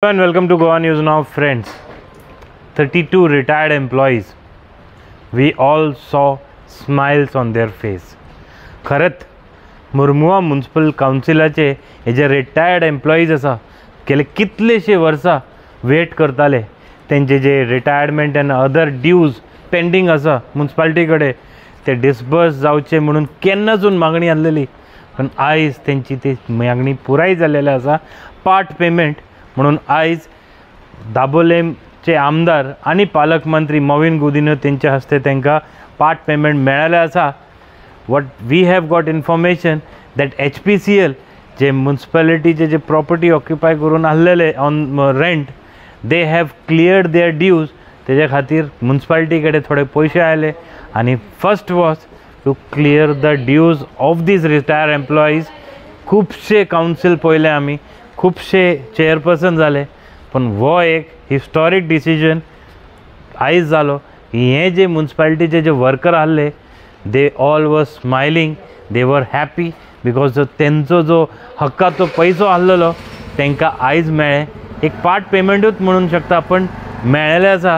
And welcome to Goa News Now, friends. 32 retired employees. We all saw smiles on their face. खरंच मुर्मुआ municipal काउन्सिलाचे हे जे retired employees आसा गेले कितलेशे वर्सां वेट करताले तेंचे जे retirement and other dues pending आसा म्युनिसिपालिटी कडेन ते डिस्बर्स जावचे म्हणून केन्नासून मागणी आसलेली, पण आयज तेंची ती मागणी पुराय जाल्लेली आसा. पार्ट पेमेंट म्हणून आयज दाबोलेमचे आमदार आणि पालकमंत्री मॉविन गुदिन्हो तेंच्या हस्ते तांकां पार्ट पेमेंट मेळ्ळेलें आसा. What we have got information that HPCL जे म्युनिसिपालिटीचे जे प्रॉपर्टी ऑक्युपाय करून आसलेले on rent, they have cleared their dues. तेजे खातीर म्युनिसिपालिटी कडेन थोडे पयशे आयले आनी first was to clear the dues of these retire employees. खुबशे कावन्सील पळयले आमी, खुबशे चेअरपर्सन जाले, पण वो एक हिस्टॉरीक डिसिजन आयज जालो. हे जे म्युनिसिपालिटीचे जे वर्कर आसले दे ऑल वर स्मायलिंग, दे वर हॅपी बिकॉज जो तेंचो जो हक्काचो पयसो आसलेलो तांकां आयज मेळ्ळे. एक पार्ट पेमेंटूच म्हणूंक शकता, पण मेळ्ळेले आसा.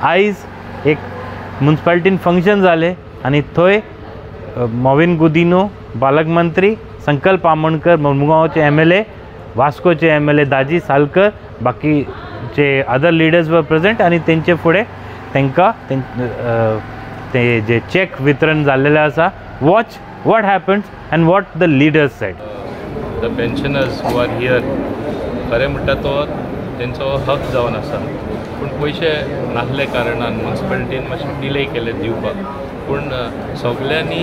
आयज एक म्युनिसिपालिटीन फंक्शन जालें आनी थंय मॉविन गुदिन्हो पालकमंत्री, संकल्प आमोणकर मुरमुगांवचे MLA, वास्कोचे MLA दाजी सालकर, बाकीचे अदर लिडर्स वर प्रेजेंट आनी तेंचे फुडें तांकां ते जे चेक वितरण जाल्लेलें आसा. Watch what happens and what the leaders said. The pensioners who are here, खरें म्हणटा तो तेंचो हक जावन आसा, पूण पयशे नासले कारणान म्युनिसिपालिटीन मातशें डिले केले दिवपाक. पूण सगल्यांनी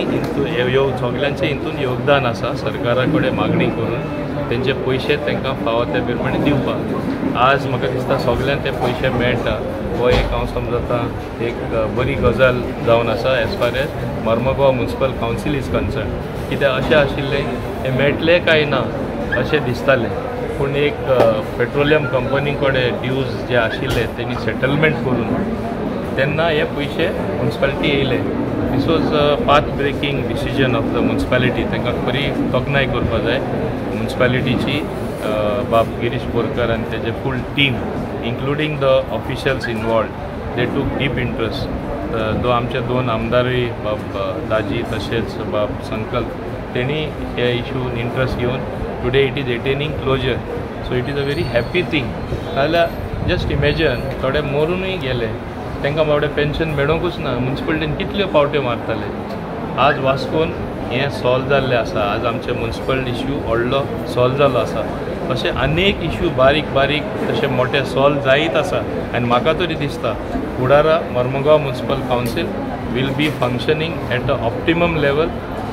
सगल्यांचें हितून योगदान आसा सरकारा कडेन मागणी करून तेंचे पयशे तांकां फावो ते प्रमाणे दिवपाक. आज म्हाका दिसता सगल्यांक ते पयशे मेळटा, हो एक हांव समजता एक बरी गजाल जावन आसा as far as Mormugao municipal council is concern. कित्याक अशें आशिल्लें हे मेळटलें काय ना अशें दिसतालें, पूण एक पेट्रोलियम कंपनी कडेन ड्यूज जे आशिल्ले तेणी सेटलमेंट करून तेन्ना हे पयशे म्युनिसिपालिटी येयले. This was path breaking decision of the municipality. तांकां बरी तोखणाय करपा जाय म्युनिसिपालिटीची. बाब गिरीश बोरकर आनी तेजे full team including the officials involved, they took deep interest. तो आमचे दोन आमदारूय बाब दाजी तशेंच बाब संकल्प तेणी हे इशून इंट्रस्ट घेवन today it is attaining closure. So it is a very happy thing. जाल्यार जस्ट इमॅजिन थोडे मरूनय गेले, तांकां बाबडे पेन्शन मेळोंकूच ना. म्युनिसिपालिटीन कितल्यो पावट्यो मारताले. आज वास्कोन हें सॉल्व जाल्लें आसा. आज आमचे म्युनिसिपल इश्यू व्हडलो सॉल्व जालो आसा. अशे अनेक इश्यू बारीक बारीक तशे मोठे सॉल्व जायत आसा. आनी म्हाका तरी दिसता फुडारा Mormugao municipal council will be functioning at a optimum level.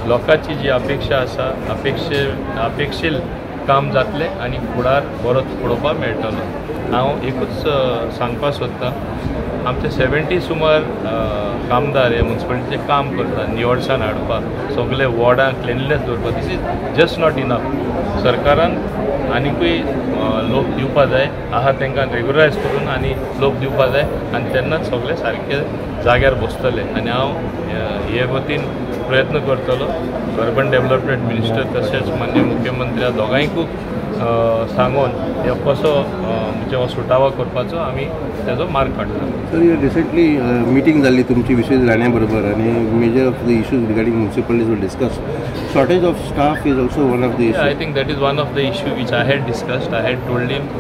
लोकांची जी अपेक्षा आसा अपेक्षील काम जातलें आनी फुडार बरो पळोवपाक मेळटलो. हांव एकूच सांगपाक सोदतां, आमचे 70 सुमार कामदार हे म्युनिसिपालिटीचें काम करता निवडसाण हाडपाक, सगळे वॉर्डां क्लिनलीनेस दवरपाक. This is just not enough. सरकारान आनीकूय लोक दिवपा जाय आहा, तांकां रेग्युलरायज करून आनी लोक दिवपा जाय आनी तेन्नाच सगळे सारके जाग्यार बसतले. आनी हांव हे वतीन प्रयत्न करतलो अर्बन डेव्हलपमेंट मिनिस्टर तशेंच मान्य मुख्यमंत्री दोगांयकूय सांगून हे कसो म्हणजे हो सुटावो करपाचो आमी तेजो मार्ग काडटा. सर, रिसेंटली मिटींग जाल्ली तुमची विशेष राणे बरोबर आनी major of the issues regarding municipalities वर discuss. Shortage of staff is also one of the issues. I think that is one of the issue which I had discussed. I had told him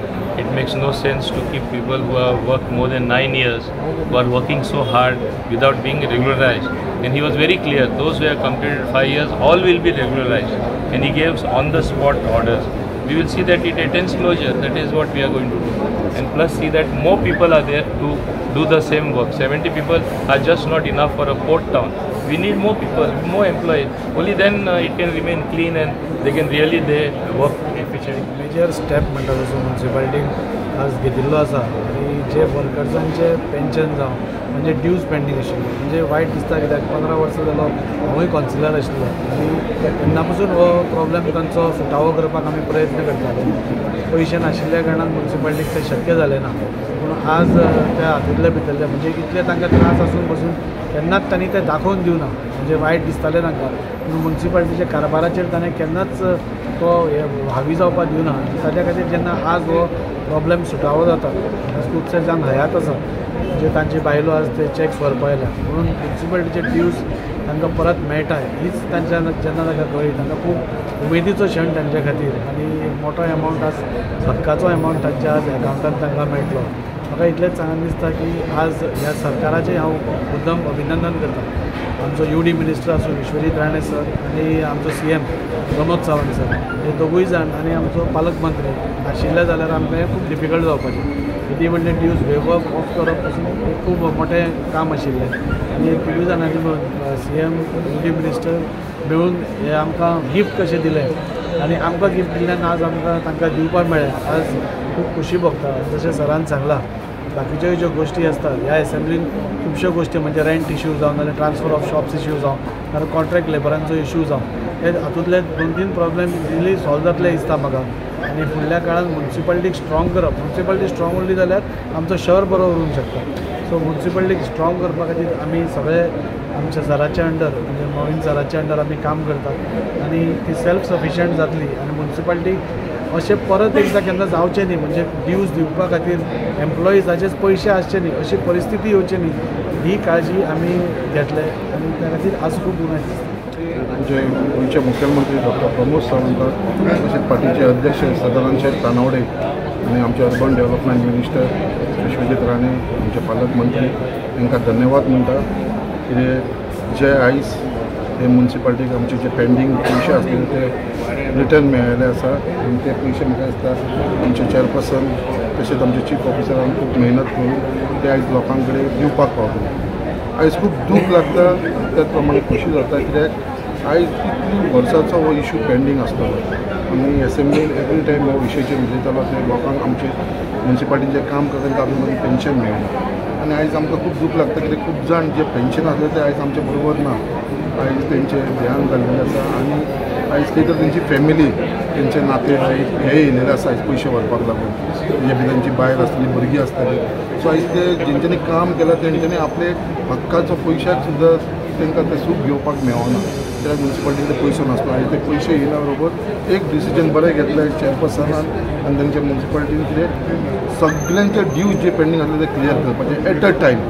it makes no sense to keep people who have worked more than 9 years, who are working so hard without being regularized. And he was very clear, those who have completed 5 years, all will be regularized. And he gave on the spot orders. We will see that it attains closure. That is what we are going to do. And plus see that more people are there to do the same work. 70 people are just not enough for a port town. We need more people, more employees. Only then it can remain clean and they can really work efficiently. Major step म्हणटा तसो म्युनिसिपालिटीन आज घेतिल्लो आसा. आनी जे वर्कर्सांचे pension जावं म्हणजे dues pending आशिल्ले, म्हणजे वायट दिसता. कित्याक 15 वर्सां जालो हांवूय कावन्सिलर आशिल्लो आनी तेन्ना पासून हो प्रॉब्लेम तांचो सुटावो करपाक आमी प्रयत्न करताले. पयशे नाशिल्ल्या कारणान म्युनिसिपालिटीक तें शक्य जालें ना. पूण आज त्या हातूंतले भितरले म्हणजे इतले तांकां त्रास आसून पासून केन्नाच तांणी तें दाखोवन दिवना. म्हणजे वायट दिसतालें तांकां, पूण म्युनिसिपालिटीच्या कारबाराचेर ताणें केन्नाच तो हावी जावपाक दिवना. ताच्या खातीर जेन्ना आज हो प्रॉब्लेम सुटावो जाता. खुबशे जाण हयात आसा म्हणजे तांची बायलो आज ते चॅक्स व्हरपा आयल्या म्हणून म्युन्सिपालिटीचे ड्यूज तांकां परत मेळटा हीच तांच्या जेन्ना तांकां कळ्ळी तांकां खूब उमेदीचो क्षण तांच्या खातीर आनी एक मोठो एमावंट आज हक्काचो एमावंट तांच्या आज एकावंटांत तांकां मेळटलो. म्हाका इतलेंच सांगन दिसता की आज ह्या सरकाराचें हांव मुद्दम अभिनंदन करता. आमचो UD मिनिस्टर आसूं विश्वजीत राणे सर आनी आमचो CM प्रमोद सावंत सर हे दोगूय जाण आनी आमचो पालक मंत्री आशिल्ले जाल्यार आमकां हें खूब डिफिकल्ट जावपाचें. कितें म्हणजे ड्यूज वेव ऑफ करप पासून खूब मोठें काम आशिल्लें आनी तिगूय जाणांनी मेळून CM UD मिनिस्टर मेळून हे आमकां गिफ्ट कशें दिलें आनी आमकां गिफ्ट दिल्ल्यान आज आमकां तांकां दिवपाक मेळ्ळें. आज खूब खुशी भोगता. जशें सरान सांगलां बाकीच्यो ज्यो गोश्टी आसतात ह्या एसेंब्लीन खुबश्यो गोश्टी म्हणजे रेंट इश्यू जावन नाजाल्यार ट्रान्सफर ऑफ शॉप्स इश्यू जावं नाजाल्यार कॉन्ट्रॅक्ट लेबरांचो इश्यू जावं हे हातूंतले 2-3 प्रॉब्लेम इजिली सॉल्व जातले दिसता म्हाका. आनी फुडल्या काळात म्युन्सिपालिटीक स्ट्रॉंग करप म्युन्सिपालिटी स्ट्रॉंग उरली जाल्यार आमचो शहर बरो उरूंक शकता. सो म्युन्सिपालिटीक स्ट्रॉंग करपा खातीर आमी सगळे आमच्या सराच्या अंडर म्हणजे मोहीन सराच्या अंडर आमी काम करतात आनी ती सेल्फ सफिशियंट जातली आनी म्युन्सिपालिटीक अशें परत एकदां केन्ना जावचें न्ही म्हणजे ड्यूज दिवपा खातीर एम्प्लॉइजाचेच पयशे आसचे न्ही अशी परिस्थिती येवची न्ही ही काळजी आमी घेतले आनी त्या खातीर आज खूब उमेद दिसता. आमचे गोंयचे मुख्यमंत्री डॉक्टर प्रमोद सावंत तशेंच पार्टीचे अध्यक्ष सदानंद शेठ तानावडे आनी आमचे urban development minister Vishwajit Rane आमचे पालक मंत्री तांकां धन्यवाद म्हणटा कितें जे आयज हे म्युन्सिपालिटीक आमचे जे पेंडींग पयशे आसले ते रिटर्न मेळिल्ले आसा आनी ते पयशे म्हाका दिसता आमचे चेअरपर्सन तशेंच आमचे चीफ ऑफिसरान खूब मेहनत करून ते आयज लोकां कडेन दिवपाक पावले. आयज खूब दूख लागता त्याच प्रमाणे खुशी जाता कित्याक आयज कितली वर्सांचो हो इशू पेंडींग आसतलो आमी एसेंब्लीन एवरी टायम हो विशयाचेर उलयतालो ते लोकांक आमचे म्युन्सिपालिटीचें काम करता तांकां अजून मेरेन पेन्शन मेळना आनी आयज आमकां खूब दूख लागता कित्याक खूब जाण जे पेन्शन आसले ते आयज आमचे बरोबर ना. आयज तेंचे देहांत जाल्लेलें आसा आनी आयज खंय तर तेंची फॅमिली तेंचे नातेवाईक हे येयलेले आसा आयज पयशे व्हरपाक लागून तेजे भितर तेंची बायल आसतली भुरगीं आसतली. सो आयज ते जेंच्यांनी काम केलां तेंच्यांनी आपले हक्काचो पयशाक सुद्दां तांकां तें सूख घेवपाक मेळना कित्याक म्युन्सिपालिटी कडेन पयसो नासलो आनी ते पयशे येयल्या बरोबर एक डिसिजन बरें घेतलें चेअरपर्सनान आनी तेंच्या म्युन्सिपालिटीन कितें सगळ्यांचे ड्यूज जे पेंडींग आसले ते क्लियर करपाचे एट अ टायम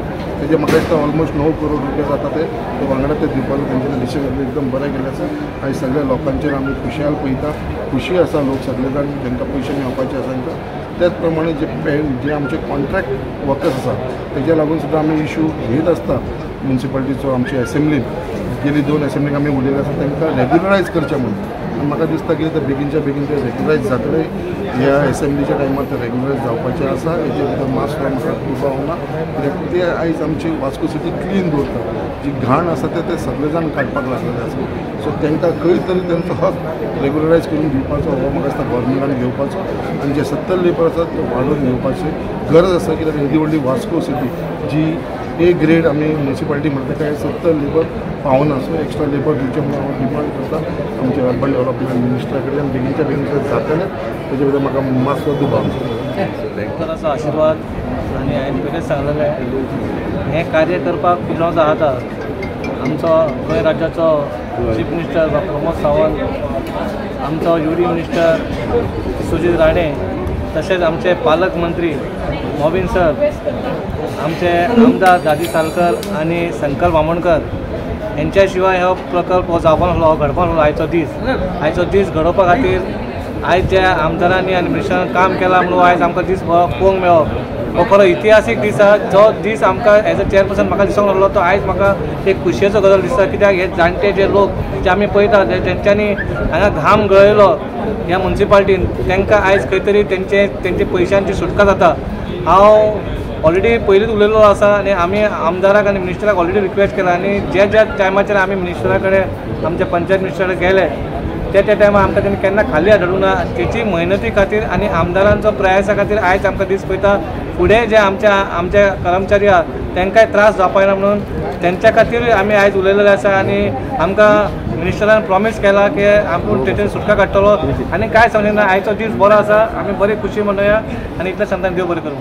तेजे म्हाका दिसता ऑलमोस्ट 9 करोड रुपया जाता ते वांगडा ते दिवपाचो तेंच्यानी डिसिजन एकदम बरें केलें आसा. आयज सगळ्या लोकांचेर आमी खुशाल पळयता खुशी आसा लोक सगळे जाण जेंकां पयशे मेळपाचे आसा तांकां त्याच प्रमाणे जे आमचे कॉन्ट्रॅक्ट वर्कर्स आसा तेज्या लागून सुद्दां आमी इशू घेत आसता म्युन्सिपालिटीचो आमचे एसेंब्लीन गेली 2 एसेंब्लीक आमी उलयले आसा तांकां रेग्युलरायज करचें म्हणून आनी म्हाका दिसता की ते बेगीनच्या बेगीन ते रेग्युलरायज जातले. ह्या एसेंब्लीच्या टायमार ते रेग्युलरायज जावपाचें आसा हेजे भितर मास म्हाका खूब आवडना कित्याक ते आयज आमची वास्को सिटी क्लीन दवरता जी घाण आसा ते सगळे जाण काडपाक लागलेले आसा. सो तांकां खंय तरी तेंचो हक रेग्युलरायज करून दिवपाचो हो म्हाका दिसता गव्हर्मेंटान घेवपाचो आनी जे 70 लेबर आसात ते वाडोवन घेवपाची गरज आसा कित्याक येदी व्हडली वास्को सिटी जी A ग्रेड आमी म्युन्सिपालिटी म्हणटा काय 70 लेबर पावना. सो एक्स्ट्रा लेबर दिवचे म्हणून हांव डिमांड करता आमचे अर्बन डेव्हलपमेंट मिनिस्टरा कडेन बेगीनच्या बेगीन ते जातलें तेजे भितर म्हाका मातसो दुबाव असो आशिर्वाद आनी हांवें पयलींच सांगलेलें हें कार्य करपाक खूब जाण जाता. आमचो गोंय राज्याचो चीफ मिनिस्टर प्रमोद सावंत आमचो UD मिनिस्टर विश्वजीत राणे तशेंच आमचे पालक मंत्री मोविन सर आमचे आमदार दादी सालकर आनी संकल्प बामणकर हेंच्या शिवाय हो प्रकल्प हो जावपा नासलो हो घडपा नासलो आयचो दीस घडोवपा खातीर आयज जे आमदारांनी आनी मिनिस्टरान काम केलां म्हणून आयज आमकां दीस पळोवंक मेळप हो खरो इतिहासीक दीस आसा. जो दीस आमकां एज अ चेअरपर्सन म्हाका दिसूंक नासलो तो आयज म्हाका एक खुशयेचो गजाल दिसता कित्याक हे जाणटे जे लोक जे आमी पळयता जेंच्यांनी हांगा घाम गळयलो ह्या म्युन्सिपालिटीन तांकां आयज खंय तरी तेंचे पयशांची सुटका जाता. हांव ऑलरेडी पयलींच उलयल्लो आसा आनी आमी आमदाराक आनी मिनिस्टराक ऑलरेडी रिक्वेस्ट केला आनी ज्या टायमाचेर आमी मिनिस्टरा कडेन आमच्या पंचायत मिनिस्टरा कडेन गेले त्या टायमार आमकां तेणी केन्ना खाली हाडूंक ना. तेची मेहनती खातीर आनी आमदारांचो प्रयासा खातीर आयज आमकां दीस पळयता फुडें जे आमचे कर्मचारी आहात तांकांय त्रास जावपा ना म्हणून तेंच्या खातीर आमी आयज उलयलेले आसा आनी आमकां मिनिस्टरान प्रॉमीस केला की आपूण तेतून सुटका काडटलो आनी कांय सांगलें ना. आयचो दीस बरो आसा आमी बरी खुशी मनोवया आनी इतलें सांगता देव बरें करूं.